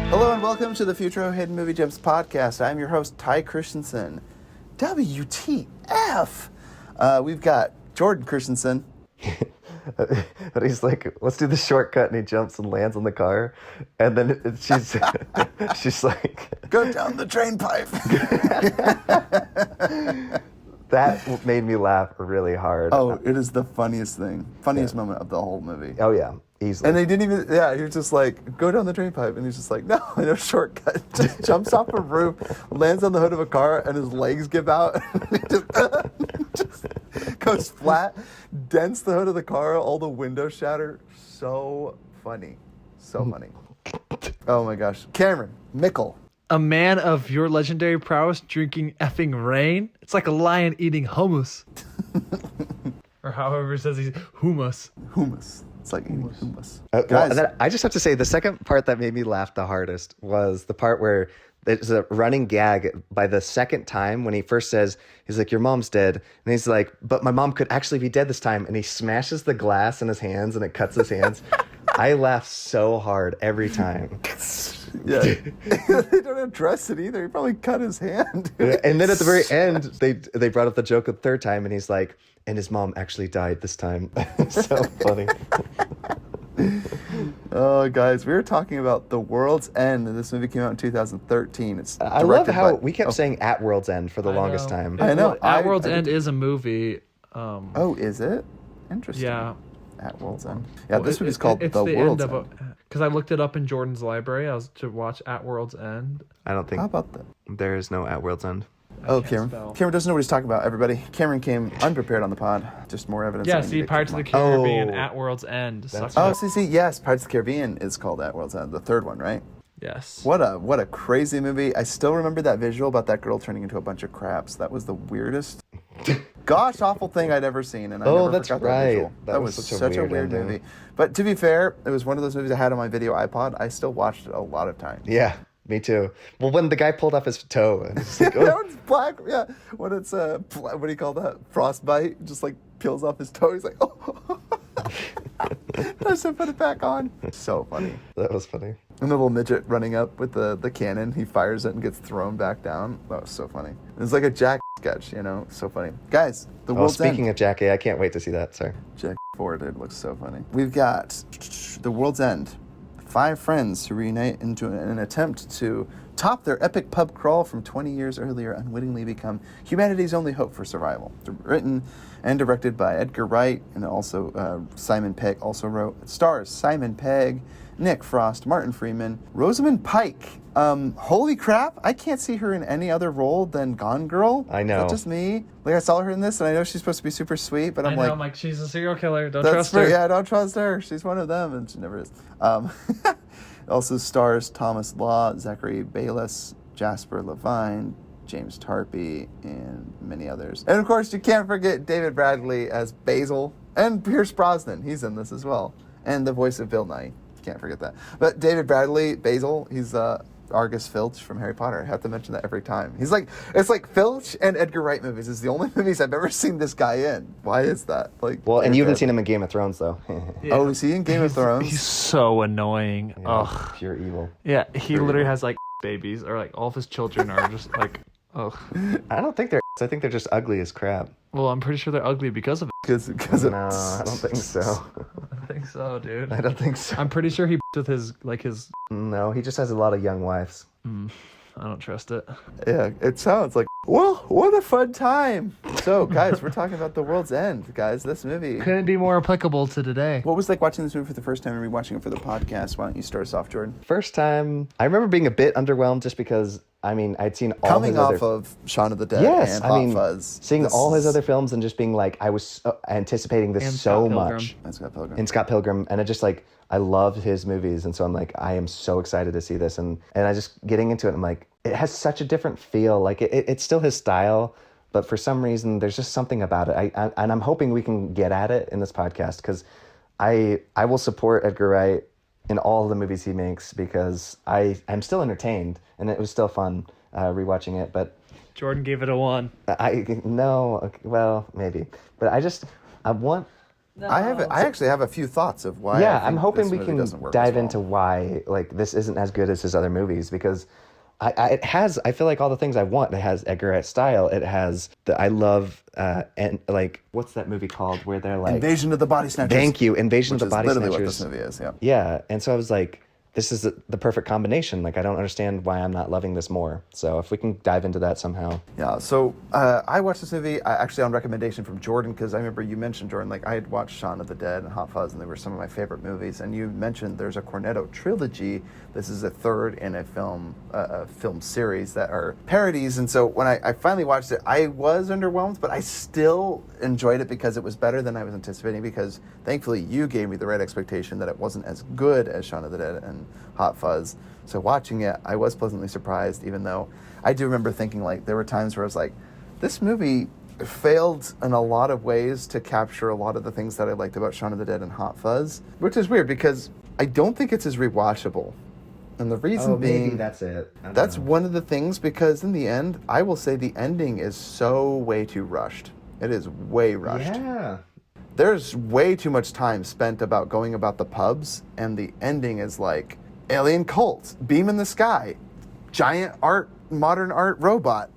Hello and welcome to the Futro Hidden Movie Gems podcast. I'm your host, Ty Christensen. WTF! We've got Jordan Christensen. And he's like, let's do the shortcut, and he jumps and lands on the car, and then she's like, go down the drain pipe. That made me laugh really hard. Oh, it is the funniest moment of the whole movie. Oh yeah, easily. And they didn't even, he was just like, go down the drain pipe. And he's just like, no shortcut. Just jumps off a roof, lands on the hood of a car, and his legs give out. And he just goes flat, dents the hood of the car, all the windows shatter. So funny. So funny. Oh my gosh. Cameron Mickle. A man of your legendary prowess drinking effing rain? It's like a lion eating hummus. Or however it says he's hummus. Hummus. It's like eating hummus. Guys, I just have to say, the second part that made me laugh the hardest was the part where there's a running gag by the second time when he first says, he's like, your mom's dead. And he's like, but my mom could actually be dead this time. And he smashes the glass in his hands and it cuts his hands. I laugh so hard every time. Yeah. They don't address it either. He probably cut his hand. And then at the very end, they brought up the joke a third time, and he's like, and his mom actually died this time. So funny. Oh, guys, we were talking about The World's End, and this movie came out in 2013. It's I love how we kept saying At World's End for the longest time. I know. At World's End is a movie. Oh, is it? Interesting. Yeah. At World's End. Yeah, this movie's called The World's End. Because I looked it up in Jordan's library. I was to watch At World's End. I don't think. How about that? There is no At World's End. Oh, Cameron. Cameron doesn't know what he's talking about, everybody. Cameron came unprepared on the pod. Just more evidence. Yeah, see, Pirates of the Caribbean, At World's End. Yes, Pirates of the Caribbean is called At World's End, the third one, right? Yes. What a crazy movie. I still remember that visual about that girl turning into a bunch of crabs. That was the weirdest, gosh awful thing I'd ever seen, and I never that's forgot right. that visual. That was such a weird movie. But to be fair, it was one of those movies I had on my video iPod. I still watched it a lot of times. Yeah, me too. Well, when the guy pulled off his toe, and it's like, that one's black. Yeah, when it's what do you call that? Frostbite. Just like peels off his toe. He's like, oh. Doesn't put it back on. So funny. That was funny. And the little midget running up with the cannon, he fires it and gets thrown back down. That was so funny. It's like a Jack sketch, so funny. Guys, The World's End. Speaking of Jackie, I can't wait to see that. Sorry. Jack Ford, it looks so funny. We've got The World's End. 5 friends who reunite into an attempt to top their epic pub crawl from 20 years earlier, unwittingly become humanity's only hope for survival. Written and directed by Edgar Wright, and also Simon Pegg also wrote. It stars Simon Pegg, Nick Frost, Martin Freeman, Rosamund Pike. Holy crap, I can't see her in any other role than Gone Girl. I know. Is that just me? Like, I saw her in this, and I know she's supposed to be super sweet, but I'm like, she's a serial killer. Don't trust her. Yeah, don't trust her. She's one of them, and she never is. It also stars Thomas Law, Zachary Bayless, Jasper Levine, James Tarpey, and many others. And of course, you can't forget David Bradley as Basil, and Pierce Brosnan. He's in this as well. And the voice of Bill Nye. Can't forget that. But David Bradley, Basil, he's Argus Filch from Harry Potter. I have to mention that every time. He's like, it's like Filch and Edgar Wright movies. It's the only movies I've ever seen this guy in. Why is that? Like, well, and you haven't seen him in Game of Thrones, though. Yeah. Oh, is he in Game of Thrones? He's so annoying. Yeah, Ugh. Pure evil. Yeah, he literally has like babies, or like all of his children are just like, ugh. I don't think they're. I think they're just ugly as crap. Well, I'm pretty sure they're ugly because of it. Because No, I don't think so. I think so, dude. I don't think so. I'm pretty sure he with his. No, he just has a lot of young wives. I don't trust it. Yeah, it sounds like, well, what a fun time. So, guys, we're talking about The World's End, guys. This movie. Couldn't be more applicable to today. What was like watching this movie for the first time and rewatching it for the podcast? Why don't you start us off, Jordan? First time, I remember being a bit underwhelmed just because, I'd seen all Coming his off other... of Shaun of the Dead Yes, and Hot Fuzz. Seeing all his other films and just being like, I was anticipating this And so Scott Pilgrim. much. And Scott Pilgrim. And Scott Pilgrim, and I just I loved his movies, and so I'm like, I am so excited to see this, and I just getting into it, I'm like, it has such a different feel, like it's still his style, but for some reason there's just something about it. And I'm hoping we can get at it in this podcast, because I will support Edgar Wright in all the movies he makes, because I'm still entertained, and it was still fun rewatching it. But Jordan gave it a 1. Well, maybe, but I want I actually have a few thoughts of why. Yeah, I think I'm hoping this we movie can doesn't work dive as well. into why like this isn't as good as his other movies because it has I feel like all the things I want. It has Edgar Wright style. It has the I love and like what's that movie called where they're like Invasion of the Body Snatchers. Thank you, Invasion of which the Body is literally Snatchers. what this movie is. Yeah. Yeah, and so I was like, this is the perfect combination. Like I don't understand why I'm not loving this more. So if we can dive into that somehow. Yeah, so I watched this movie actually on recommendation from Jordan because I remember you mentioned, Jordan, like I had watched Shaun of the Dead and Hot Fuzz and they were some of my favorite movies. And you mentioned there's a Cornetto trilogy. This is a third in a film series that are parodies. And so when I finally watched it, I was underwhelmed, but I still enjoyed it because it was better than I was anticipating because thankfully you gave me the right expectation that it wasn't as good as Shaun of the Dead and Hot Fuzz. So watching it, I was pleasantly surprised, even though I do remember thinking like there were times where I was like, this movie failed in a lot of ways to capture a lot of the things that I liked about Shaun of the Dead and Hot Fuzz, which is weird because I don't think it's as rewatchable. And the reason being, maybe that's it. that's one of the things because in the end, I will say the ending is so way too rushed. It is way rushed. Yeah. There's way too much time spent about going about the pubs, and the ending is like alien cult, beam in the sky, giant modern art robot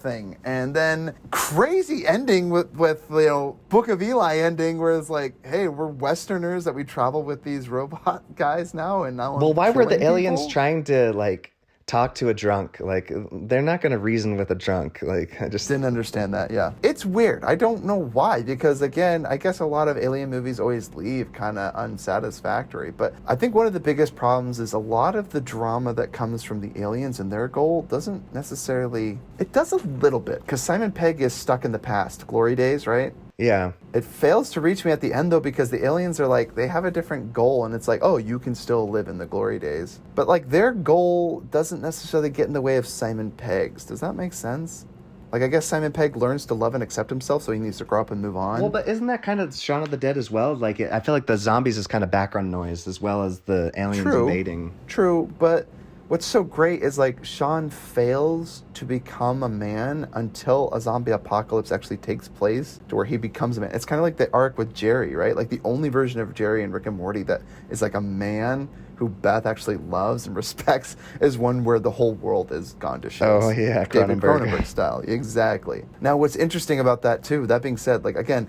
thing, and then crazy ending with Book of Eli ending where it's like, hey, we're Westerners that we travel with these robot guys now, and now Well, why were the killing aliens people? trying to like talk to a drunk? Like they're not going to reason with a drunk. Like I just Didn't understand that. Yeah, it's weird. I don't know why, because again, I guess a lot of alien movies always leave kind of unsatisfactory, but I think one of the biggest problems is a lot of the drama that comes from the aliens and their goal doesn't necessarily, it does a little bit, because Simon Pegg is stuck in the past, glory days, right? yeah. It fails to reach me at the end, though, because the aliens are like, they have a different goal, and it's like, oh, you can still live in the glory days. But, like, their goal doesn't necessarily get in the way of Simon Pegg's. Does that make sense? Like, I guess Simon Pegg learns to love and accept himself, so he needs to grow up and move on. Well, but isn't that kind of Shaun of the Dead as well? Like I feel like the zombies is kind of background noise as well as the aliens invading. True, but what's so great is, like, Sean fails to become a man until a zombie apocalypse actually takes place to where he becomes a man. It's kind of like the arc with Jerry, right? Like, the only version of Jerry and Rick and Morty that is, like, a man who Beth actually loves and respects is one where the whole world has gone to shit. Oh, yeah, David Cronenberg. Cronenberg style. Exactly. Now, what's interesting about that, too, that being said, like, again,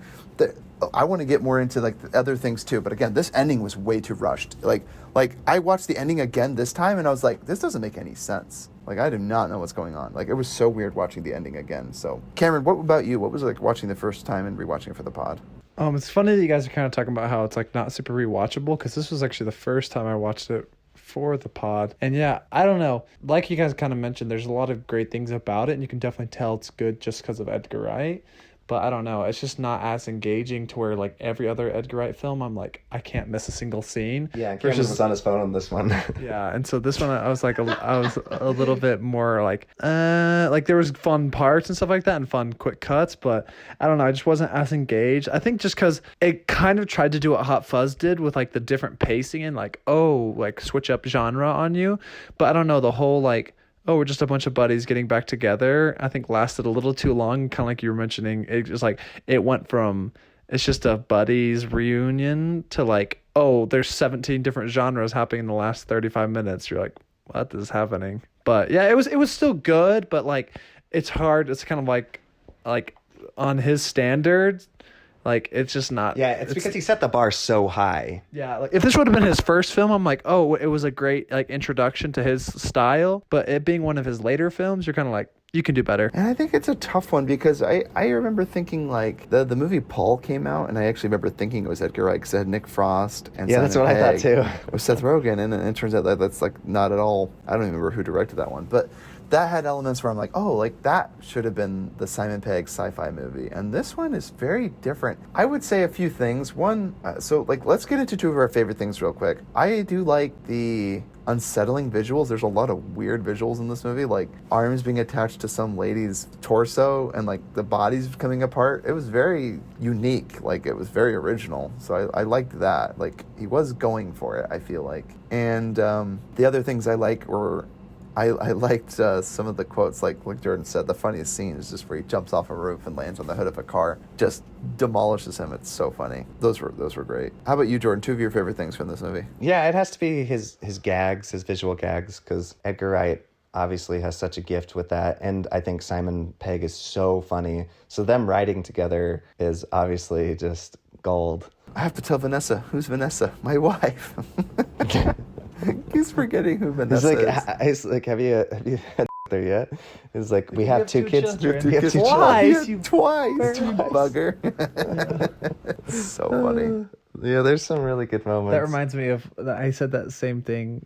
I want to get more into, like, the other things, too. But, again, this ending was way too rushed. Like, I watched the ending again this time, and I was like, this doesn't make any sense. Like, I do not know what's going on. Like, it was so weird watching the ending again. So, Cameron, what about you? What was it like watching the first time and rewatching it for the pod? It's funny that you guys are kind of talking about how it's like not super rewatchable because this was actually the first time I watched it for the pod. And yeah, I don't know. Like you guys kind of mentioned, there's a lot of great things about it, and you can definitely tell it's good just because of Edgar Wright. But I don't know. It's just not as engaging to where like every other Edgar Wright film, I'm like, I can't miss a single scene. Yeah, Cameron was on his phone on this one. Yeah, and so this one I was like, I was a little bit more like there was fun parts and stuff like that and fun quick cuts, but I don't know, I just wasn't as engaged. I think just because it kind of tried to do what Hot Fuzz did with like the different pacing and like, like switch up genre on you, but I don't know, the whole like, oh, we're just a bunch of buddies getting back together, I think lasted a little too long. Kind of like you were mentioning, it just like, it went from, it's just a buddies reunion to like, oh, there's 17 different genres happening in the last 35 minutes. You're like, what is happening? But yeah, it was still good, but like, it's hard. It's kind of like on his standards, like it's just not. Yeah, it's because he set the bar so high. Yeah, like if this would have been his first film, I'm like, oh, it was a great like introduction to his style. But it being one of his later films, you're kind of like, you can do better. And I think it's a tough one because I remember thinking like the movie Paul came out, and I actually remember thinking it was Edgar Wright because it had Nick Frost and Yeah, that's what I thought too. with Seth Rogen, and it turns out that that's like not at all. I don't even remember who directed that one, but that had elements where I'm like, oh, like that should have been the Simon Pegg sci-fi movie, and this one is very different. I would say a few things. One, so like let's get into two of our favorite things real quick. I do like the unsettling visuals. There's a lot of weird visuals in this movie, like arms being attached to some lady's torso and like the bodies coming apart. It was very unique, like it was very original, so I liked that. Like he was going for it, I feel like. And the other things I like were I liked some of the quotes, like Jordan said, the funniest scene is just where he jumps off a roof and lands on the hood of a car, just demolishes him. It's so funny. Those were great. How about you, Jordan? 2 of your favorite things from this movie? Yeah, it has to be his gags, his visual gags, because Edgar Wright obviously has such a gift with that, and I think Simon Pegg is so funny. So them writing together is obviously just gold. I have to tell Vanessa. Who's Vanessa? My wife. He's forgetting who Vanessa is. He's like, have you had there yet? It's like, we have 2 kids. You have 2 kids. Twice, you Twice, bugger. So funny. Yeah, there's some really good moments. That reminds me of, I said that same thing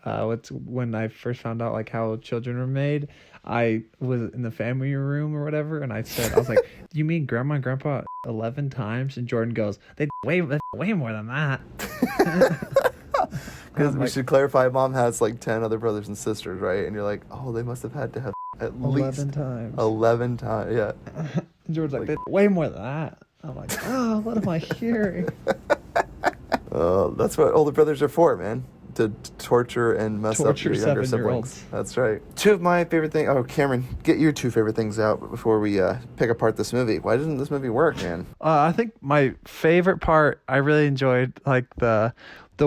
when I first found out like how children were made. I was in the family room or whatever, and I was like, you mean grandma and grandpa 11 times? And Jordan goes, they way more than that. Because we should clarify, Mom has like 10 other brothers and sisters, right? And you're like, oh, they must have had to have at 11 least times. 11 times, yeah. And Jordan's like, way more than that. I'm like, oh, what am I hearing? That's what older brothers are for, man. To torture and mess up your younger 7-year-olds. siblings. That's right. 2 of my favorite things. Oh, Cameron, get your 2 favorite things out before we pick apart this movie. Why doesn't this movie work, man? I think my favorite part, I really enjoyed like the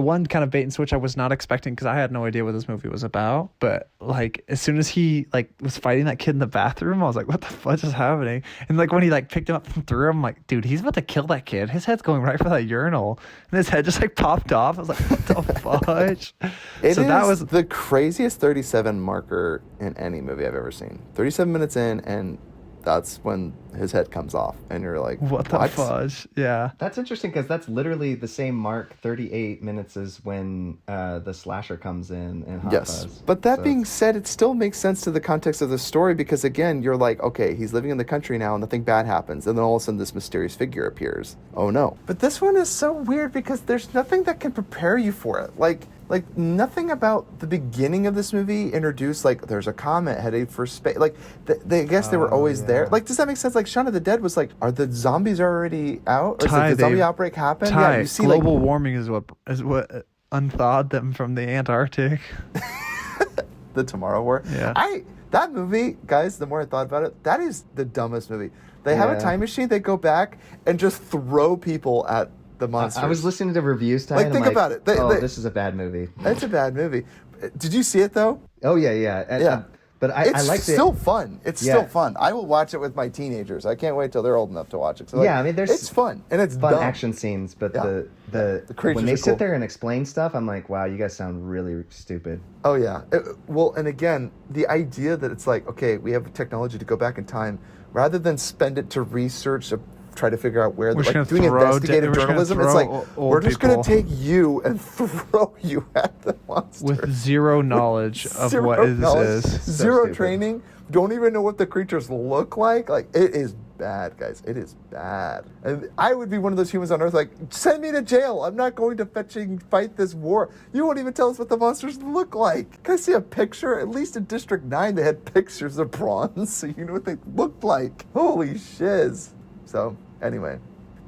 one kind of bait and switch I was not expecting, because I had no idea what this movie was about. But like as soon as he like was fighting that kid in the bathroom, I was like, what the fudge is happening? And like when he like picked him up from through, I'm like, dude, he's about to kill that kid. His head's going right for that urinal, and his head just like popped off. I was like, what the fudge? That was the craziest 37 marker in any movie I've ever seen. 37 minutes in, and that's when his head comes off, and you're like, what the fudge? Yeah. That's interesting, because that's literally the same mark, 38 minutes, as when the slasher comes in and Hot Yes. Fuzz. But that being said, it still makes sense to the context of the story, because again, you're like, okay, he's living in the country now and nothing bad happens, and then all of a sudden this mysterious figure appears. Oh no. But this one is so weird because there's nothing that can prepare you for it. Like nothing about the beginning of this movie introduced, like, there's a comet headed for space. Like, I guess they were always there. Like, does that make sense? Like, Shaun of the Dead was like, are the zombies already out? Or did the zombie outbreak happen? Yeah, you see, global warming is what unthawed them from the Antarctic. The Tomorrow War. Yeah. That movie, guys, the more I thought about it, that is the dumbest movie. They have a time machine, they go back and just throw people at the monsters. I was listening to reviews today. Like, think about it. This is a bad movie. It's a bad movie. Did you see it though? Oh yeah. But I liked it. It's still fun. It's still fun. I will watch it with my teenagers. I can't wait till they're old enough to watch it. So I mean, it's fun and it's fun dumb. action scenes, but the creatures when they are sit cool. there and explain stuff, I'm like, wow, you guys sound really stupid. Oh yeah. And again, the idea that it's like, okay, we have technology to go back in time, rather than spend it to research try to figure out where they're like doing investigative journalism. It's like, we're just going to take you and throw you at the monster. With zero knowledge of what this is. Zero training. Don't even know what the creatures look like. Like, it is bad, guys. It is bad. And I would be one of those humans on Earth like, send me to jail. I'm not going to fight this war. You won't even tell us what the monsters look like. Can I see a picture? At least in District 9, they had pictures of bronze, so you know what they looked like. Holy shiz. So, anyway,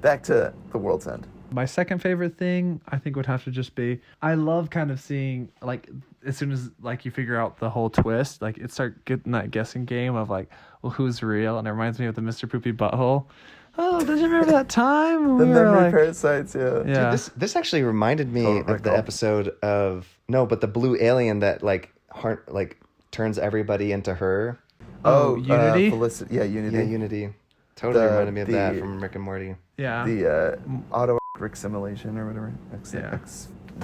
back to The World's End. My second favorite thing, I think, would have to just be, I love kind of seeing, like, as soon as, like, you figure out the whole twist, like, it start getting that guessing game of, like, well, who's real? And it reminds me of the Mr. Poopy Butthole. Oh, did you remember that time? The memory parasites, yeah. Dude, this actually reminded me of the episode of, the blue alien that, turns everybody into her. Oh, Unity? Unity. Yeah, Unity. Totally reminded me of that from Rick and Morty. Yeah. The auto Rick simulation or whatever.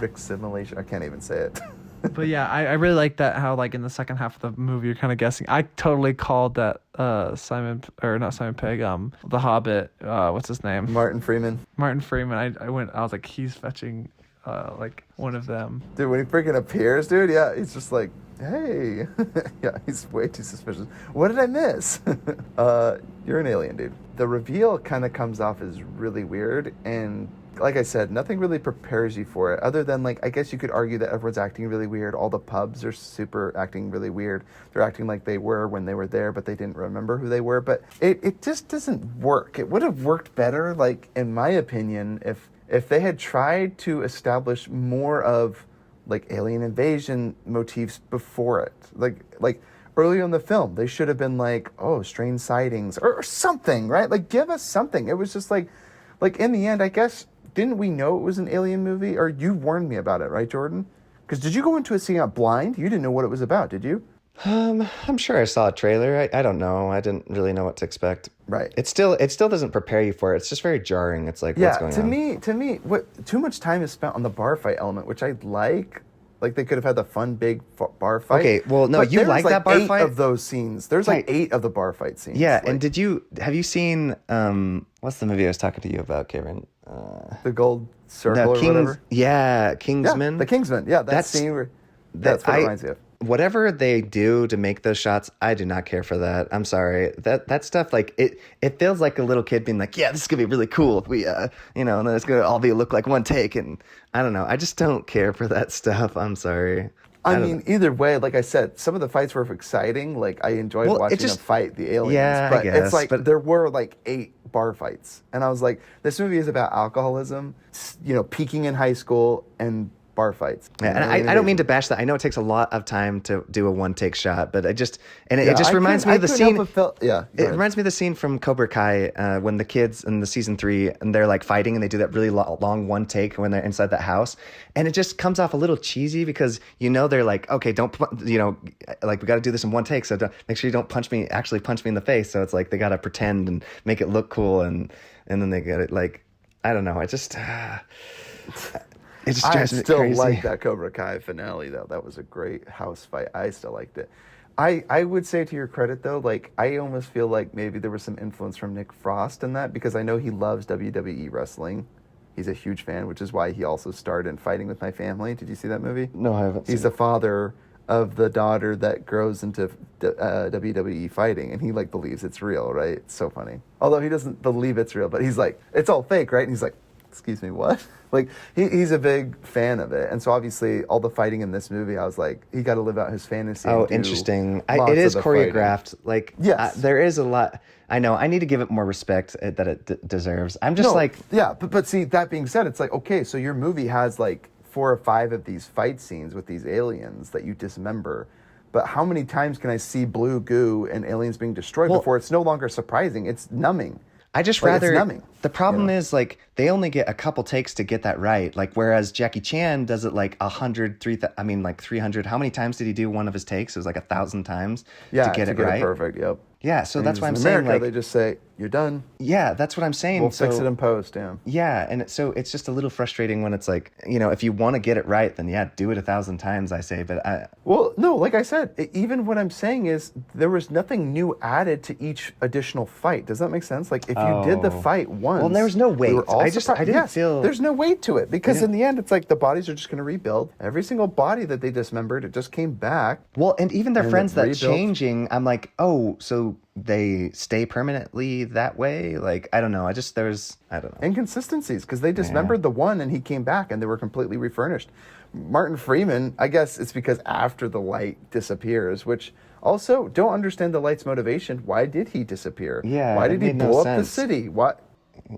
Rick simulation. I can't even say it. But yeah, I really like that, how like in the second half of the movie you're kind of guessing. I totally called that not Simon Pegg, the Hobbit, what's his name? Martin Freeman. I was like, he's fetching like one of them. Dude, when he freaking appears, dude, yeah, he's just like, hey. Yeah, he's way too suspicious. What did I miss? You're an alien, dude. The reveal kind of comes off as really weird, and like I said, nothing really prepares you for it, other than, like, I guess you could argue that everyone's acting really weird. All the pubs are super acting really weird. They're acting like they were when they were there, but they didn't remember who they were. But it just doesn't work. It would have worked better, like, in my opinion, if they had tried to establish more of like alien invasion motifs before it. Like early in the film, they should have been like, oh, strange sightings or something, right? Like, give us something. It was just like in the end, I guess, didn't we know it was an alien movie? Or you warned me about it, right, Jordan? Because did you go into it seeing it blind? You didn't know what it was about, did you? I'm sure I saw a trailer. I don't know. I didn't really know what to expect. Right. It still doesn't prepare you for it. It's just very jarring. It's like, what's going on? To me, what too much time is spent on the bar fight element, which I like. Like, they could have had the fun big bar fight. Okay, well, no, but you like that bar fight? 8 of those scenes. There's like 8 of the bar fight scenes. Yeah, like, and have you seen, what's the movie I was talking to you about, Karen? The Gold Circle or whatever? Yeah, Kingsman. Yeah, the Kingsman. Yeah, that scene where... That's what it reminds me of. Whatever they do to make those shots, I do not care for that. I'm sorry. That stuff, like, it feels like a little kid being like, yeah, this is gonna be really cool if we and then it's gonna all look like one take, and I don't know. I just don't care for that stuff. I'm sorry. I mean, either way, like I said, some of the fights were exciting. Like, I enjoyed watching them fight the aliens. Yeah, but I guess, it's like there were like 8 bar fights, and I was like, this movie is about alcoholism, peaking in high school and bar fights. Yeah, and I don't mean to bash that. I know it takes a lot of time to do a one-take shot, but it just reminds me of the scene. It reminds me of the scene from Cobra Kai when the kids in the season 3 and they're like fighting and they do that really long one take when they're inside that house, and it just comes off a little cheesy because they're like, okay, don't like we got to do this in one take, so make sure you don't actually punch me in the face. So it's like they got to pretend and make it look cool, and then they get it like, I don't know. I just. It just drives me crazy. I still like that Cobra Kai finale, though. That was a great house fight. I still liked it. I would say, to your credit, though, like, I almost feel like maybe there was some influence from Nick Frost in that, because I know he loves WWE wrestling. He's a huge fan, which is why he also starred in Fighting With My Family. Did you see that movie? No, I haven't. He's the father of the daughter that grows into WWE fighting, and he like believes it's real, right? It's so funny. Although he doesn't believe it's real, but he's like, it's all fake, right? And he's like, excuse me, what? Like, he's a big fan of it. And so obviously all the fighting in this movie, I was like, he got to live out his fantasy. Oh, interesting. It is choreographed. Fighting. Like, yes. There is a lot. I know. I need to give it more respect that it deserves. I'm just Yeah, but see, that being said, it's like, okay, so your movie has like 4 or 5 of these fight scenes with these aliens that you dismember. But how many times can I see blue goo and aliens being destroyed before it's no longer surprising? It's numbing. I just rather. The problem is, like, they only get a couple takes to get that right. Like, whereas Jackie Chan does it like 300. How many times did he do one of his takes? It was like 1,000 times to get it right. Perfect. Yep. Yeah, so that's why I'm saying, like, they just say, you're done. Yeah, that's what I'm saying. We'll fix it in post, yeah. Yeah, and so it's just a little frustrating when it's like, if you want to get it right, then yeah, do it 1,000 times, I say. But well, no, like I said, even what I'm saying is there was nothing new added to each additional fight. Does that make sense? Like, if you did the fight once... Well, there was no weight. I didn't feel... There's no weight to it, because in the end, it's like the bodies are just going to rebuild. Every single body that they dismembered, it just came back. Well, and even their friends that changing, I'm like, oh, so they stay permanently that way? Like, I don't know. I don't know. Inconsistencies, because they dismembered the one and he came back and they were completely refurnished. Martin Freeman, I guess it's because after the light disappears, which also don't understand the light's motivation. Why did he disappear? Yeah. Why did he blow up the city? What?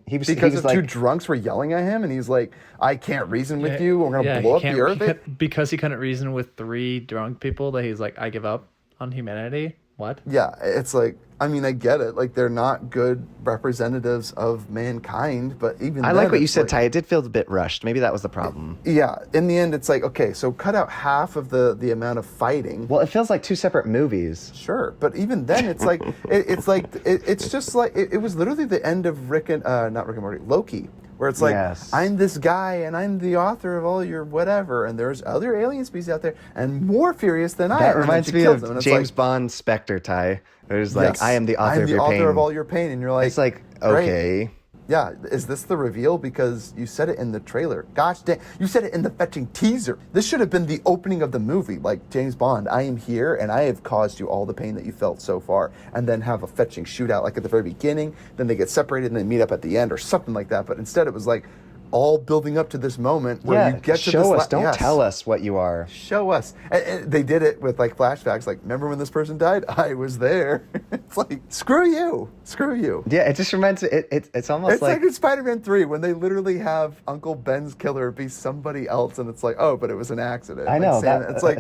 Because two drunks were yelling at him and he's like, I can't reason with you. We're going to blow up the earth. Because he couldn't reason with 3 drunk people that he's like, I give up on humanity. What? Yeah, it's like, I mean, I get it. Like, they're not good representatives of mankind, but even I like what you said, Ty. It did feel a bit rushed. Maybe that was the problem. Yeah. In the end, it's like, okay, so cut out half of the amount of fighting. Well, it feels like 2 separate movies. Sure. But even then, it's like, it's just like, it was literally the end of not Rick and Morty, Loki. Where it's like, I'm this guy, and I'm the author of all your whatever, and there's other alien species out there, and more furious than I am. That reminds me of James Bond Spectre, Ty. There's like, I am the author of your pain. I'm the author of all your pain, and you're like... It's like, okay... Yeah, is this the reveal? Because you said it in the trailer. Gosh dang, you said it in the fetching teaser. This should have been the opening of the movie. Like, James Bond, I am here, and I have caused you all the pain that you felt so far. And then have a fetching shootout, like at the very beginning. Then they get separated, and they meet up at the end, or something like that. But instead, it was like, all building up to this moment where you get to show this us. Don't tell us what you are. Show us. And they did it with like flashbacks. Like, remember when this person died? I was there. It's like, screw you. Yeah, it just reminds it's almost it's like in Spider-Man 3 when they literally have Uncle Ben's killer be somebody else, and it's like, oh, but it was an accident. I know. It's like,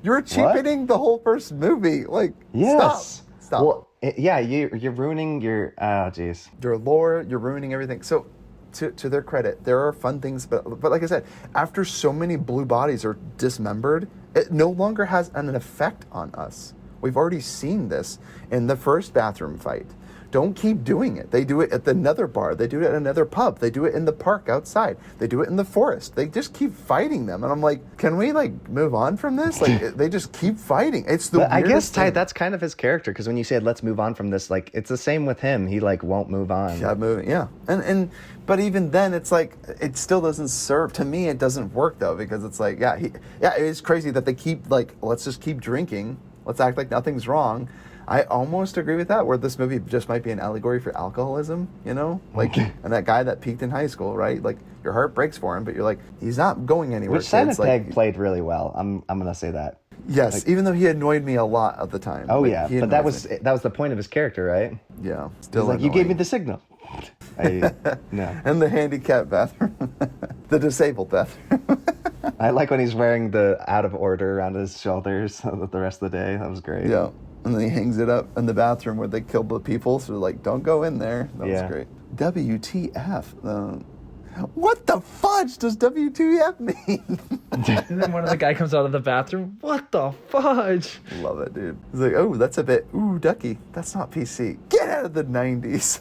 you're cheapening the whole first movie. Like, yes. Stop. Well, you're ruining your, oh, jeez. Your lore, you're ruining everything. So, to their credit, there are fun things, but like I said, after so many blue bodies are dismembered, it no longer has an effect on us. We've already seen this in the first bathroom fight. Don't keep doing it. They do it at another bar. They do it at another pub. They do it in the park outside. They do it in the forest. They just keep fighting them. And I'm like, can we like move on from this? Like they just keep fighting. It's the weirdest I guess, Ty, thing. that's kind of his character, because when you said, let's move on from this, like, it's the same with him. He, like, won't move on. Yeah, moving. Yeah. And but even then, it's like, it still doesn't serve. To me, it doesn't work, though, because it's like, it's crazy that they keep, like, let's just keep drinking. Let's act like nothing's wrong. I almost agree with that, where this movie just might be an allegory for alcoholism, you know? Like, and that guy that peaked in high school, right? Like, your heart breaks for him, but you're like, he's not going anywhere. Which Simon Pegg like, played really well. I'm going to say that. Yes, Like, even though he annoyed me a lot at the time. Oh, Like, yeah. he But that annoys was me. the point of his character, right? Yeah. He's Still like, you gave me annoying. the signal. No. And the handicapped bathroom. The disabled bathroom. I like when he's wearing the out of order around his shoulders the rest of the day. That was great. Yeah. And then he hangs it up in the bathroom where they killed the people. So they're like, don't go in there. That was great. WTF. What the fudge does WTF mean? And then one of the guy comes out of the bathroom. What the fudge? Love it, dude. He's like, oh, that's a bit, ducky. That's not PC. Get out of the 90s.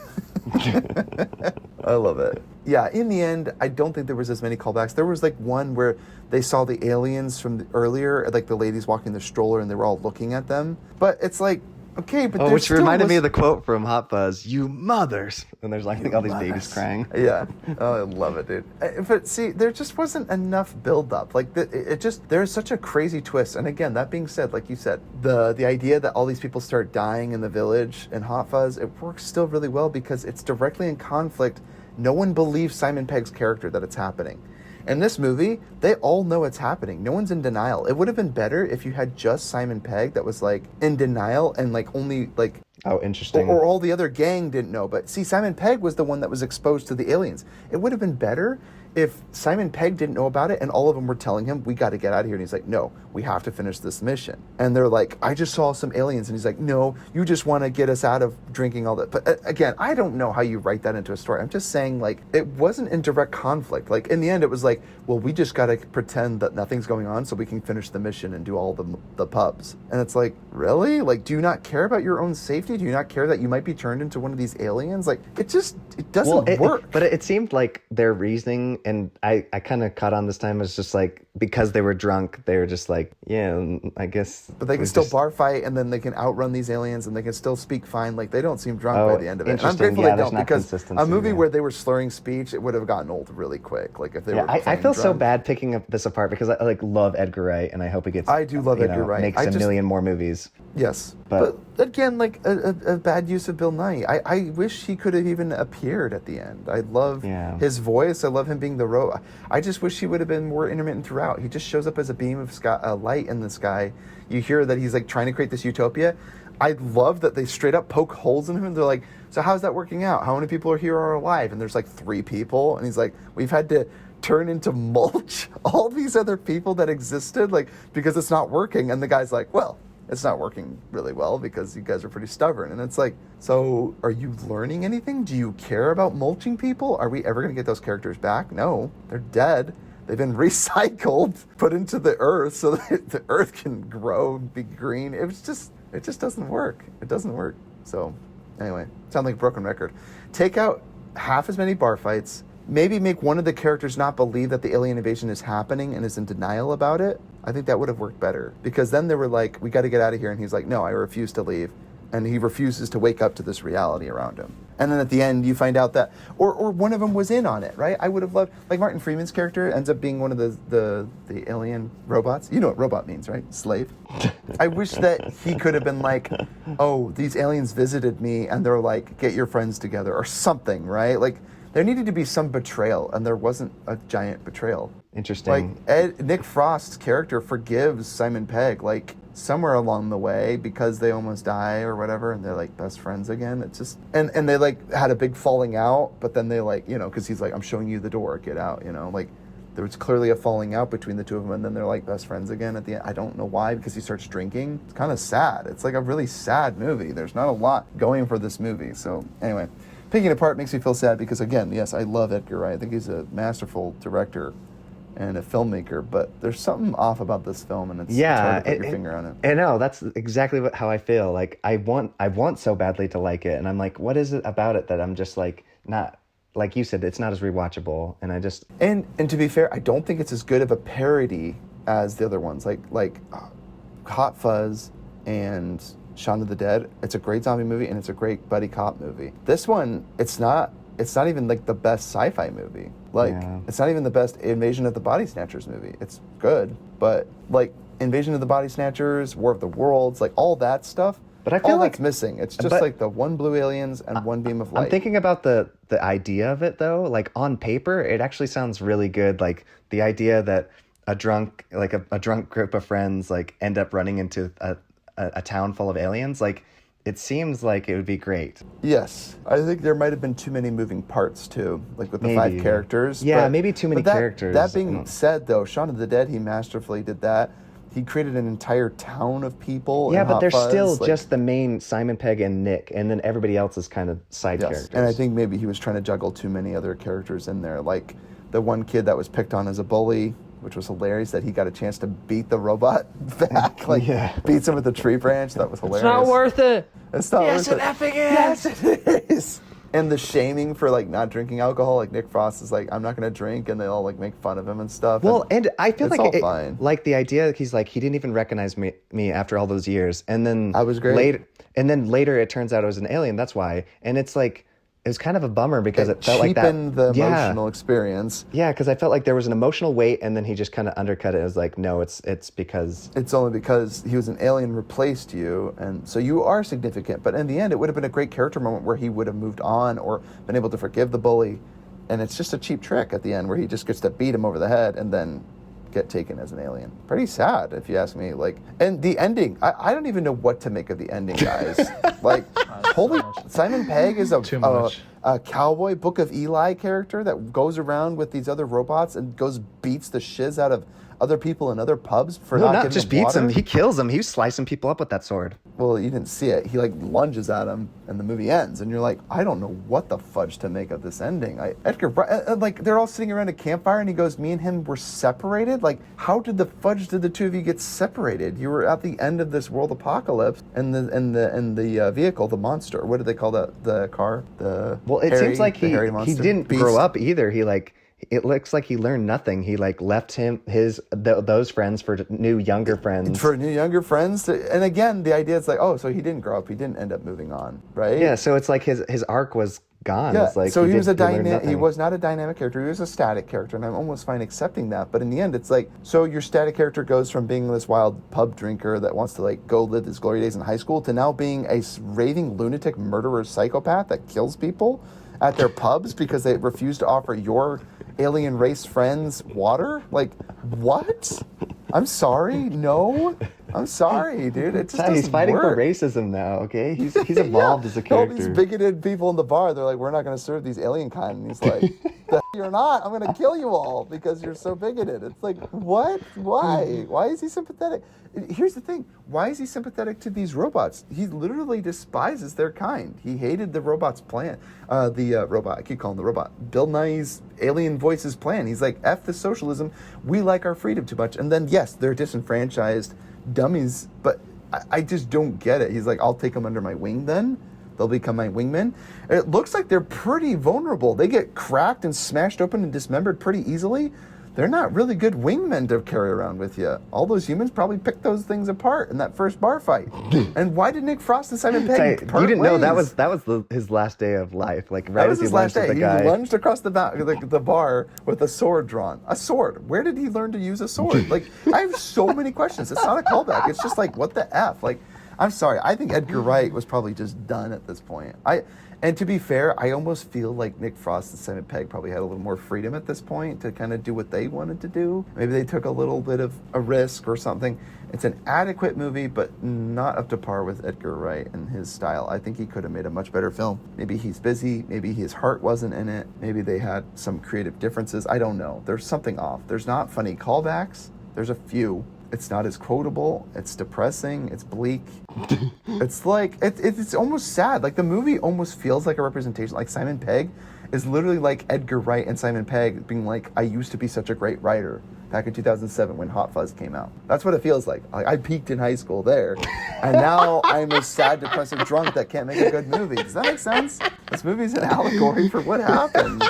I love it. Yeah, in the end, I don't think there was as many callbacks. There was like one where they saw the aliens from earlier, like the ladies walking the stroller and they were all looking at them. But it's like, okay, but which reminded me of the quote from Hot Fuzz, "You mothers," and there's like all these babies crying. Yeah, oh, I love it, dude. But see, there just wasn't enough build-up. Like there's such a crazy twist. And again, that being said, like you said, the idea that all these people start dying in the village in Hot Fuzz, it works still really well because it's directly in conflict. No one believes Simon Pegg's character that it's happening. In this movie, they all know it's happening. No one's in denial. It would have been better if you had just Simon Pegg that was like in denial and like only like... Oh, interesting. Or all the other gang didn't know. But see, Simon Pegg was the one that was exposed to the aliens. It would have been better if Simon Pegg didn't know about it and all of them were telling him, we got to get out of here. And he's like, no, we have to finish this mission. And they're like, I just saw some aliens. And he's like, no, you just want to get us out of drinking all that. But again, I don't know how you write that into a story. I'm just saying, like, it wasn't in direct conflict. Like, in the end, it was like, well, we just got to pretend that nothing's going on so we can finish the mission and do all the pubs. And it's like, really? Like, do you not care about your own safety? Do you not care that you might be turned into one of these aliens? Like, it doesn't work. But it seemed like their reasoning, and I kind of caught on this time, was just like, because they were drunk, they were just like, yeah, I guess. But they can still bar fight, and then they can outrun these aliens, and they can still speak fine. Like, they don't seem drunk by the end of it. And I'm grateful they don't, because a movie where they were slurring speech, it would have gotten old really quick. Like, if they were I feel so bad picking up this apart because I like love Edgar Wright, and I hope he gets. I do love Edgar Wright. Makes a million more movies. Yes, but again, like a bad use of Bill Nye. I wish he could have even appeared at the end. I love his voice. I love him being the row. I just wish he would have been more intermittent throughout. He just shows up as a beam of light in the sky. You hear that he's like trying to create this utopia. I love that they straight up poke holes in him. They're like, so how's that working out? How many people are here are alive? And there's like 3 people. And he's like, we've had to turn into mulch all these other people that existed, like, because it's not working. And the guy's like, well, it's not working really well because you guys are pretty stubborn. And it's like, so are you learning anything? Do you care about mulching people? Are we ever going to get those characters back? No, they're dead. They've been recycled, put into the earth so that the earth can grow and be green. It just doesn't work. It doesn't work. So anyway, sound like a broken record. Take out half as many bar fights. Maybe make one of the characters not believe that the alien invasion is happening and is in denial about it. I think that would have worked better. Because then they were like, we got to get out of here. And he's like, no, I refuse to leave. And he refuses to wake up to this reality around him. And then at the end, you find out that, or one of them was in on it, right? I would have loved, like Martin Freeman's character ends up being one of the alien robots. You know what robot means, right? Slave. I wish that he could have been like, oh, these aliens visited me and they're like, get your friends together or something, right? Like, there needed to be some betrayal, and there wasn't a giant betrayal. Interesting. Like Nick Frost's character forgives Simon Pegg like somewhere along the way because they almost die or whatever, and they're like best friends again. It's just and they like had a big falling out, but then they like, you know, because he's like, I'm showing you the door, get out, you know, like there was clearly a falling out between the two of them, and then they're like best friends again at the end. I don't know why, because he starts drinking. It's kind of sad. It's like a really sad movie. There's not a lot going for this movie. So anyway, picking it apart makes me feel sad because, again, yes, I love Edgar Wright. I think he's a masterful director and a filmmaker, but there's something off about this film, and it's hard to put your finger on it. I know, that's exactly how I feel. Like I want so badly to like it, and I'm like, what is it about it that I'm just like not, like you said, it's not as rewatchable, and I just and to be fair, I don't think it's as good of a parody as the other ones, like Hot Fuzz and Shaun of the Dead. It's a great zombie movie, and it's a great buddy cop movie. This one, it's not even like the best sci-fi movie. Like, it's not even the best Invasion of the Body Snatchers movie. It's good, but like Invasion of the Body Snatchers, War of the Worlds, like all that stuff, but I feel all like that's missing. It's just like the one blue aliens and one beam of light. I'm thinking about the idea of it though. Like on paper, it actually sounds really good. Like the idea that a drunk group of friends like end up running into a town full of aliens. Like it seems like it would be great. Yes, I think there might have been too many moving parts too, like with the Maybe. 5 characters. Yeah, maybe too many characters. That being said, though, Shaun of the Dead, he masterfully did that. He created an entire town of people. Yeah, in but Hot they're Fuzz. still Like, just the main Simon Pegg and Nick, and then everybody else is kind of side characters. And I think maybe he was trying to juggle too many other characters in there, like the one kid that was picked on as a bully, which was hilarious, that he got a chance to beat the robot back, beats him with a tree branch. That was hilarious. It's not worth it. It's not Yes, worth it it. effing is. Yes, it is. And the shaming for like not drinking alcohol, like Nick Frost is like, I'm not gonna drink, and they all like make fun of him and stuff. Well, and I feel it's like all fine. Like the idea that he's like, he didn't even recognize me after all those years, and then I was great. Later it turns out it was an alien. That's why, and it's like it was kind of a bummer because it felt like that cheapened the emotional experience. Yeah, because I felt like there was an emotional weight, and then he just kind of undercut it. It was like, no, it's because It's only because he was an alien, replaced you, and so you are significant. But in the end, it would have been a great character moment where he would have moved on or been able to forgive the bully. And it's just a cheap trick at the end where he just gets to beat him over the head and then get taken as an alien. Pretty sad, if you ask me. Like, and the ending, I don't even know what to make of the ending, guys. Like, holy, Simon Pegg is a cowboy Book of Eli character that goes around with these other robots and beats the shiz out of other people in other pubs for not getting just them beats water. him. He kills him. He was slicing people up with that sword. Well, you didn't see it. He like lunges at him, and the movie ends. And you're like, I don't know what the fudge to make of this ending. Edgar, like they're all sitting around a campfire, and he goes, "Me and him were separated." Like, how did the two of you get separated? You were at the end of this world apocalypse, and the vehicle, the monster. What do they call that? The car? It seems like he didn't grow up either. It looks like he learned nothing. He like left those friends for new younger friends. And again, the idea is like, oh, so he didn't grow up. He didn't end up moving on, right? Yeah. So it's like his arc was gone. Yeah. It's like so he was he he was not a dynamic character. He was a static character, and I'm almost fine accepting that. But in the end, it's like, so your static character goes from being this wild pub drinker that wants to like go live his glory days in high school to now being a raving lunatic murderer psychopath that kills people at their pubs because they refuse to offer your alien race friends water? Like, what? I'm sorry. No, I'm sorry, dude. It just he's fighting work. for racism now. Okay, he's evolved as a character. All these bigoted people in the bar, they're like, we're not going to serve these alien kind. And he's like, the you're not. I'm going to kill you all because you're so bigoted. It's like, what? Why? Why is he sympathetic? Here's the thing. Why is he sympathetic to these robots? He literally despises their kind. He hated the robot's plan. I keep calling the robot. Bill Nye's alien voices plan. He's like, F the socialism. We like our freedom too much. And then, yes, they're disenfranchised dummies, but I just don't get it. He's like, I'll take them under my wing then. They'll become my wingmen. It looks like they're pretty vulnerable. They get cracked and smashed open and dismembered pretty easily. They're not really good wingmen to carry around with you. All those humans probably picked those things apart in that first bar fight. And why did Nick Frost and Simon Pegg part You didn't know ways? that was his last day of life. Like That right was as he his last lunged at day. the He guy. lunged across the bar with a sword drawn. A sword. Where did he learn to use a sword? Like, I have so many questions. It's not a callback. It's just like, what the F? Like, I'm sorry. I think Edgar Wright was probably just done at this point. And to be fair, I almost feel like Nick Frost and Simon Pegg probably had a little more freedom at this point to kind of do what they wanted to do. Maybe they took a little bit of a risk or something. It's an adequate movie, but not up to par with Edgar Wright and his style. I think he could have made a much better film. Maybe he's busy. Maybe his heart wasn't in it. Maybe they had some creative differences. I don't know. There's something off. There's not funny callbacks. There's a few. It's not as quotable. It's depressing. It's bleak. It's like, it's almost sad. Like, the movie almost feels like a representation. Like, Simon Pegg is literally like Edgar Wright and Simon Pegg being like, I used to be such a great writer back in 2007 when Hot Fuzz came out. That's what it feels like. Like, I peaked in high school there, and now I'm a sad, depressive drunk that can't make a good movie. Does that make sense? This movie's an allegory for what happened.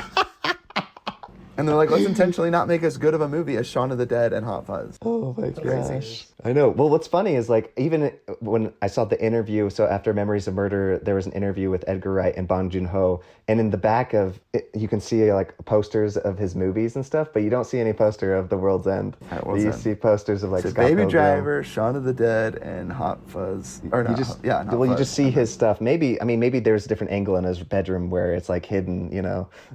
And they're like, let's intentionally not make as good of a movie as Shaun of the Dead and Hot Fuzz. Oh my gosh. I know. Well, what's funny is, like, even when I saw the interview, so after Memories of Murder, there was an interview with Edgar Wright and Bong Joon-ho, and in the back of it, you can see like posters of his movies and stuff, but you don't see any poster of The World's End. You see posters of like so Scott Baby Pilgrim. Driver, Shaun of the Dead, and Hot Fuzz. Or not, Hot You Fuzz. just see his stuff. Maybe there's a different angle in his bedroom where it's like hidden,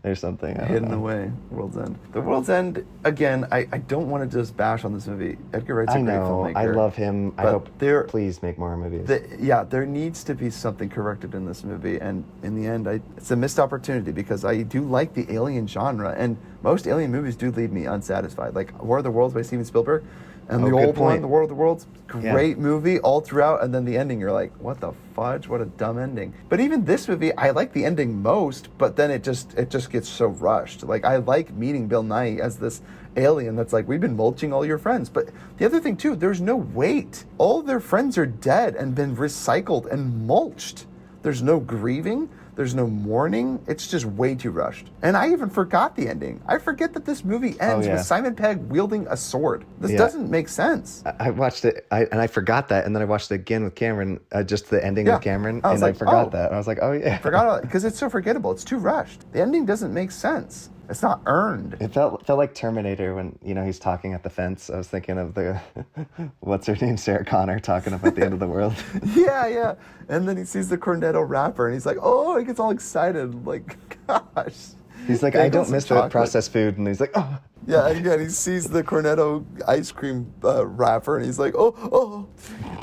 there's something. Hidden away. World's End. The World's End, again, I don't want to just bash on this movie. Edgar Wright's a great filmmaker. I love him. I hope please make more movies. There needs to be something corrected in this movie, and in the end, it's a missed opportunity because I do like the alien genre, and most alien movies do leave me unsatisfied. Like War of the Worlds by Steven Spielberg, and the old one, The War of the Worlds, great movie all throughout, and then the ending, you're like, what the fudge? What a dumb ending. But even this movie, I like the ending most, but then it just gets so rushed. Like, I like meeting Bill Nighy as this alien that's like, we've been mulching all your friends. But the other thing too, there's no weight. All their friends are dead and been recycled and mulched. There's no grieving. There's no mourning. It's just way too rushed. And I even forgot the ending. I forget that this movie ends with Simon Pegg wielding a sword. This doesn't make sense. I watched it, and I forgot that, and then I watched it again with Cameron, just the ending with Cameron, and I forgot that. And I was like, oh yeah. Forgot it, because it's so forgettable. It's too rushed. The ending doesn't make sense. It's not earned. It felt like Terminator when, he's talking at the fence. I was thinking of the, what's her name, Sarah Connor, talking about the end of the world. Yeah. And then he sees the cornetto wrapper, and he's like, oh, he gets all excited. Like, gosh. He's like, I don't miss the processed food. And he's like, oh. Yeah, and he sees the cornetto ice cream wrapper, and he's like, oh.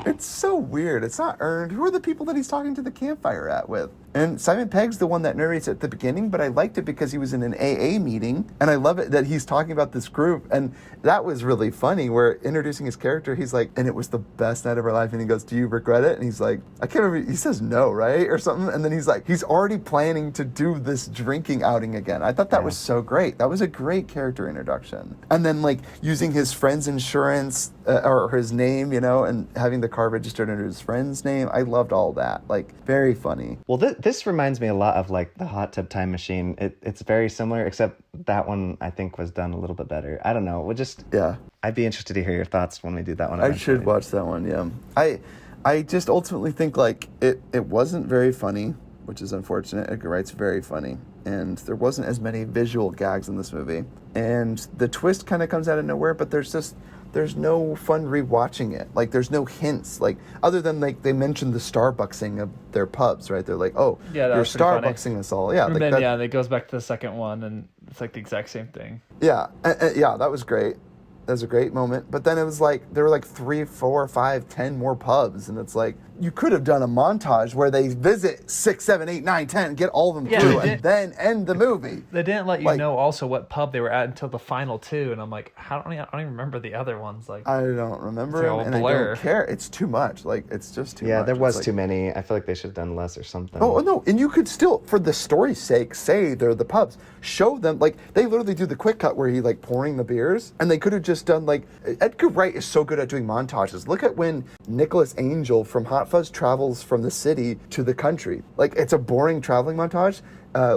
It's so weird. It's not earned. Who are the people that he's talking to the campfire with? And Simon Pegg's the one that narrates at the beginning, but I liked it because he was in an AA meeting, and I love it that he's talking about this group, and that was really funny, where introducing his character, he's like, and it was the best night of our life, and he goes, do you regret it? And he's like, I can't remember, he says no, right? Or something, and then he's like, he's already planning to do this drinking outing again. I thought that was so great. That was a great character introduction. And then, like, using his friend's insurance, or his name, and having the car registered under his friend's name, I loved all that. Like, very funny. Well, this reminds me a lot of like the Hot Tub Time Machine. It's very similar, except that one I think was done a little bit better. I don't know. I'd be interested to hear your thoughts when we do that one. I should watch that one. Yeah, I just ultimately think like it wasn't very funny, which is unfortunate. Edgar Wright's very funny, and there wasn't as many visual gags in this movie, and the twist kind of comes out of nowhere. But there's no fun rewatching it. Like, there's no hints, like, other than, like, they mentioned the Starbucksing of their pubs, right? They're like, oh, you're Starbucksing us all. Yeah. And like then, it goes back to the second one, and it's, like, the exact same thing. Yeah. That was great. That was a great moment. But then it was, like, there were, like, 3, 4, 5, 10 more pubs, and it's like, you could have done a montage where they visit 6, 7, 8, 9, 10, get all of them through, and then end the movie. They didn't let you know also what pub they were at until the final two, and I'm like, I don't even remember the other ones. Like, I don't remember them, and I don't care. It's too much. Like, it's just too much. Yeah, there was too many. I feel like they should have done less or something. Oh, no, and you could still, for the story's sake, say they're the pubs. Show them, like, they literally do the quick cut where he, like, pouring the beers, and they could have just done, like, Edgar Wright is so good at doing montages. Look at when Nicholas Angel from Hot Fuzz travels from the city to the country. Like, it's a boring traveling montage.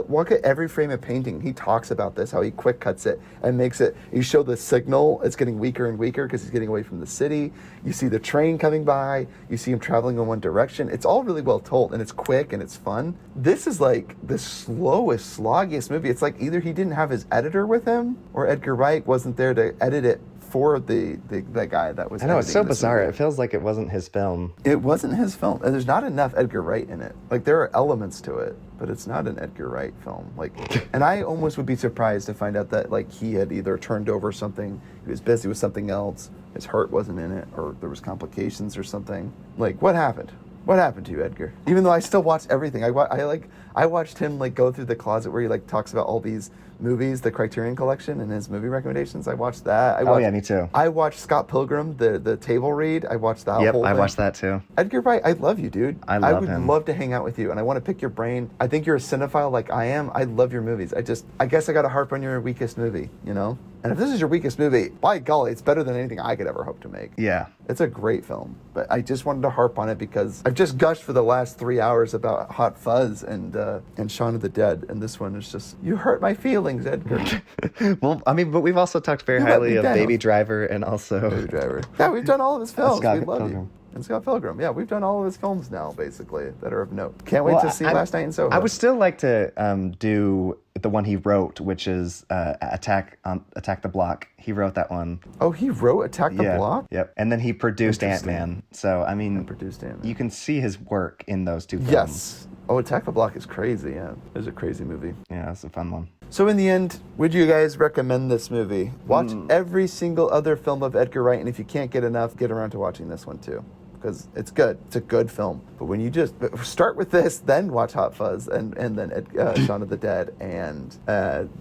Look at every frame of painting. He talks about this, how he quick cuts it and makes it, you show the signal, it's getting weaker and weaker because he's getting away from the city. You see the train coming by, you see him traveling in one direction. It's all really well told, and it's quick and it's fun. This is like the slowest, sloggiest movie. It's like either he didn't have his editor with him, or Edgar Wright wasn't there to edit it for the guy that was. I know, it's so editing this bizarre. movie. It feels like it wasn't his film. It wasn't his film, and there's not enough Edgar Wright in it. Like, there are elements to it, but it's not an Edgar Wright film. Like, and I almost would be surprised to find out that like he had either turned over something, he was busy with something else, his heart wasn't in it, or there was complications or something. Like, what happened? What happened to you, Edgar? Even though I still watch everything, I watched him like go through the closet where he like talks about all these movies, the Criterion Collection, and his movie recommendations. I watched that. Oh yeah, me too. I watched Scott Pilgrim, the table read. I watched that Yep, whole I thing. watched that too. Edgar Wright, I love you, dude. I would him. love to hang out with you, and I want to pick your brain. I think you're a cinephile like I am. I love your movies. I guess I got to harp on your weakest movie, you know? And if this is your weakest movie, by golly, it's better than anything I could ever hope to make. Yeah. It's a great film, but I just wanted to harp on it because I've just gushed for the last 3 hours about Hot Fuzz and Shaun of the Dead, and this one is just, you hurt my feelings, Edgar. Well, I mean, but we've also talked very You let highly me of down. Baby Driver and also Baby Driver. Yeah, we've done all of his films. Scott We love Pilgrim. you. And Scott Pilgrim. Yeah, we've done all of his films now, basically, that are of note. Can't wait Well, to see I- Last Night in Soho. I would still like to do the one he wrote, which is Attack the Block. He wrote that one. Oh, he wrote Attack the Yeah. Block? Yep. And then he produced Interesting. Ant-Man. So, I mean, Produced Ant-Man. you can see his work in those two films. Yes. Oh, Attack the Block is crazy, yeah. It's a crazy movie. Yeah, it's a fun one. So in the end, would you guys recommend this movie? Watch every single other film of Edgar Wright, and if you can't get enough, get around to watching this one too. Because it's good. It's a good film. But when you just start with this, then watch Hot Fuzz, and then Shaun of the Dead, and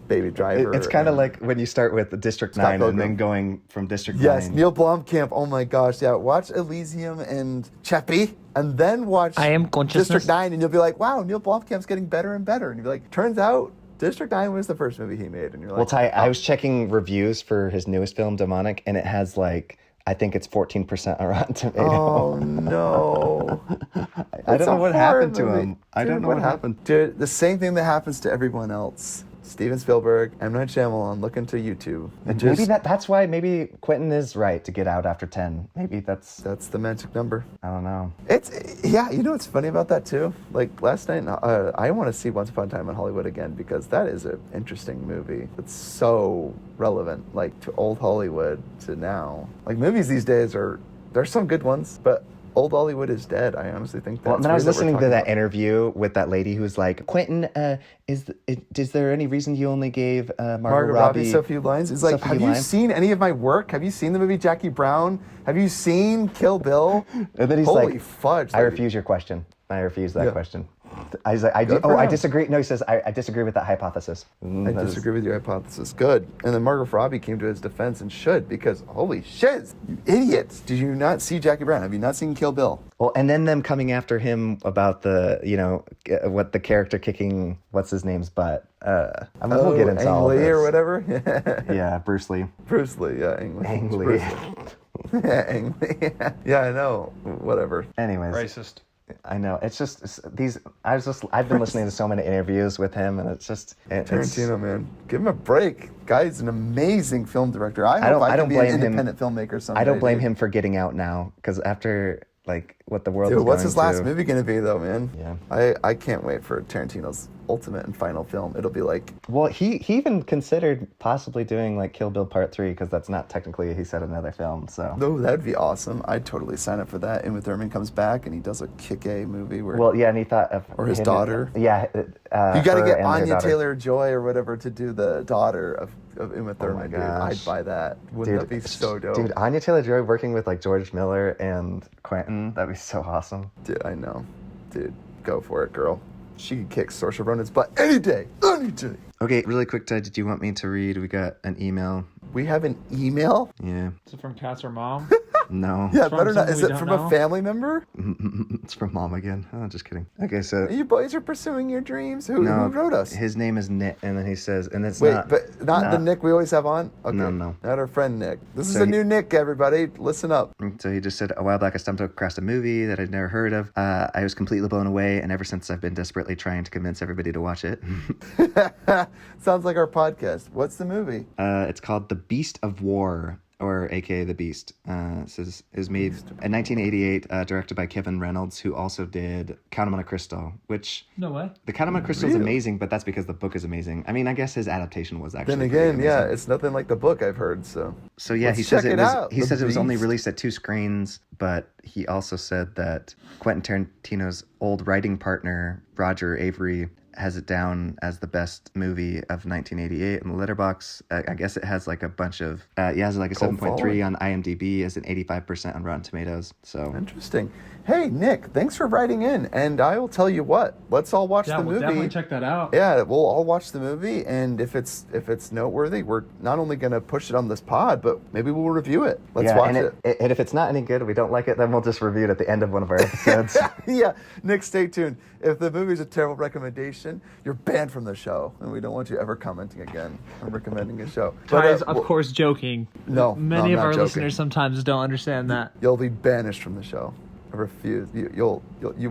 Baby Driver. It's kind of and- like when you start with District Scott 9 and Pilgrim. then going from District Yes, 9. Neil Blomkamp. Oh my gosh, yeah. Watch Elysium and Chappie, and then watch I Am Consciousness. District 9, and you'll be like, wow, Neil Blomkamp's getting better and better. And you'll be like, turns out District 9 was the first movie he made. And you're like, Well, Ty, I was checking reviews for his newest film, Demonic, and it has like, I think it's 14% on Rotten Tomatoes. oh no. I It's don't know a what horror happened to movie. him. I Dude, don't know what happened. Dude, the same thing that happens to everyone else. Steven Spielberg, M. Night Shyamalan, look into YouTube. And Maybe just, that's why maybe Quentin is right to get out after 10. Maybe that's that's the magic number. I don't know. Yeah, you know what's funny about that too? Like last night, I want to see Once Upon a Time in Hollywood again because that is an interesting movie. It's so relevant, like to old Hollywood to now. Like movies these days there's some good ones, but old Hollywood is dead. I honestly think that. Well, then I was listening to that interview with that lady who was like, Quentin, is there any reason you only gave Margot Robbie so few lines. It's like, so few have you lines? seen any of my work? Have you seen the movie Jackie Brown? Have you seen Kill Bill? And then he's Holy like, fudge! I lady. refuse your question. I refuse that Yeah. question. I was like, Good for I him. disagree. No, he says, I disagree with that hypothesis. I disagree with your hypothesis. Good. And then Margot Robbie came to his defense and should, because holy shit, you idiots. Did you not see Jackie Brown? Have you not seen Kill Bill? Well, and then them coming after him about the, what the character kicking, what's his name's butt. We'll get into Ang all Lee this. or whatever? Yeah, Bruce Lee. Bruce Lee, yeah, Ang Lee. Ang It's Lee. Bruce Lee. Yeah, Ang Lee. Yeah, I know. Whatever. Anyways. Racist. I know. It's these. I've been listening to so many interviews with him, and it's just Tarantino, man. Give him a break. Guy's an amazing film director. I don't- hope I I don't can be an blame him. independent filmmaker someday. I don't blame dude. him for getting out now because after like what the world is Dude, what's going his last through- movie gonna be though, man? Yeah. I can't wait for Tarantino's ultimate and final film. It'll be like, Well, he even considered possibly doing like Kill Bill Part 3 because that's not technically, he said, another film. So. no, that'd be awesome. I'd totally sign up for that. Uma Thurman comes back and he does a kick-A movie where Well, yeah, and he thought of Or his him- daughter. Yeah. you got to her get and her Anya daughter. Taylor-Joy or whatever to do the daughter of Uma Thurman. Dude, gosh. I'd buy that. Wouldn't that be so dope? Dude, Anya Taylor-Joy working with like George Miller and Quentin, that'd be so awesome. Dude, I know. Dude, go for it, girl. She could kick Saoirse Ronan's butt any day. Any day. Okay, really quick, Ted, did you want me to read? We got an email. We have an email? Yeah. Is it from Cat's or mom? No. Yeah, From better not. someone Is we it don't from know? a family member? It's from mom again. Oh, just kidding. Okay, so You boys are pursuing your dreams? Who no, wrote us? his name is Nick, and then he says, and it's Wait, not. but not the Nick we always have on? Okay. No, no. Not our friend Nick. This is So a he- new Nick, everybody. Listen up. So he just said, a while back I stumbled across a movie that I'd never heard of. I was completely blown away, and ever since I've been desperately trying to convince everybody to watch it. Sounds like our podcast. What's the movie? It's called The Beast of War, or aka The Beast. This is made in 1988, directed by Kevin Reynolds, who also did Count of Monte Cristo, which... No way. The Count of Monte Cristo is amazing, but that's because the book is amazing. I mean, I guess his adaptation was actually Then pretty again, yeah, amazing. it's nothing like the book I've heard, so... So yeah, Let's he says check it it was. out. He The says it was only Beast. released at 2 screens, but he also said that Quentin Tarantino's old writing partner Roger Avery has it down as the best movie of 1988 in the Letterboxd. I guess it has like a bunch of. It has like a Cult 7.3 on IMDb, as an 85% on Rotten Tomatoes. So Interesting. Hey, Nick, thanks for writing in. And I will tell you what, let's all watch Yeah, the we'll movie. definitely check that out. Yeah, we'll all watch the movie, and if it's noteworthy, we're not only going to push it on this pod, but maybe we'll review it. Let's watch and it. And if it's not any good, we don't like it, then we'll just review it at the end of one of our episodes. Yeah, Nick, stay tuned. If the movie's a terrible recommendation, you're banned from the show, and we don't want you ever commenting again on recommending a show. Ty is, But, of course, joking. No, Many no, of I'm our not joking. listeners sometimes don't understand that. You'll be banished from the show. I refuse. You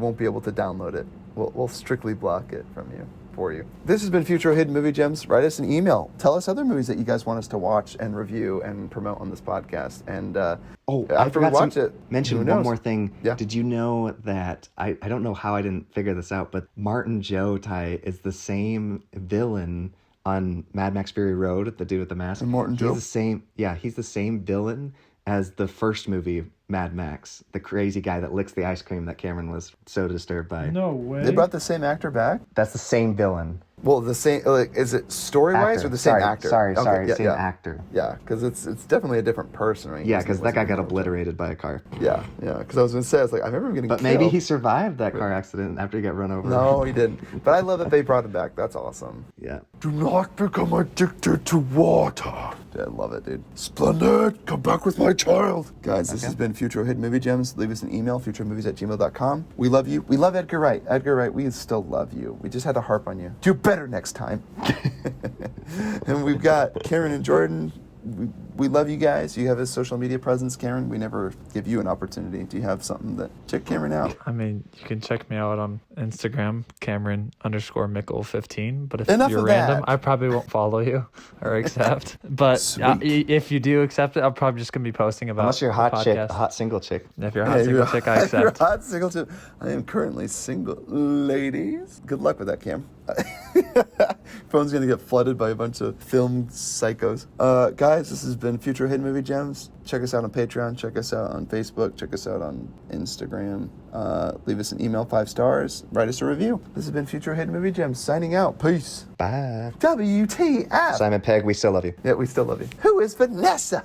won't be able to download it. We'll strictly block it from you. For you. This has been Futro Hidden Movie Gems. Write us an email. Tell us other movies that you guys want us to watch and review and promote on this podcast. And I after we forgot watch to it, mention who one knows? more thing. Yeah. Did you know that, I don't know how I didn't figure this out, but Martin Joe Ty is the same villain on Mad Max Fury Road, the dude with the mask. And Martin Joe? He's the same villain as the first movie, Mad Max, the crazy guy that licks the ice cream that Cameron was so disturbed by. No way. They brought the same actor back? That's the same villain. Well, the same. Like, is it story-wise Actor. or the same actor? Sorry, Okay, same actor. Yeah, because it's definitely a different person, right? Yeah, because that guy got obliterated by a car. Yeah. Because I was going to say, I was like, I remember him getting But killed. maybe he survived that car accident after he got run over. No, he didn't. But I love that they brought him back. That's awesome. Yeah. Do not become addicted to water. Dude, I love it, dude. Splendid. Come back with my child. Guys, this has been Futro Hidden Movie Gems. Leave us an email, futuremovies@gmail.com. We love you. We love Edgar Wright. Edgar Wright, we still love you. We just had to harp on you. Do better next time. And we've got Karen and Jordan. We love you guys. You have a social media presence, Karen. We never give you an opportunity. Do you have something that... Check Cameron out. I mean, you can check me out on Instagram, Cameron_Mickle15. But if Enough you're of random, that. I probably won't follow you or accept. But Sweet. if you do accept it, I'm probably just going to be posting about Unless you're a the hot chick, podcast. a hot single chick. If you're a hot single chick, I If you're a accept. hot single chick. I am currently single. Ladies, good luck with that, Cam. Phone's gonna get flooded by a bunch of film psychos. Guys, this has been Future Hidden Movie Gems. Check us out on Patreon. Check us out on Facebook. Check us out on Instagram. Leave us an email, 5 stars. Write us a review. This has been Future Hidden Movie Gems. Signing out. Peace. Bye. WTF. Simon Pegg, we still love you. Yeah, we still love you. Who is Vanessa?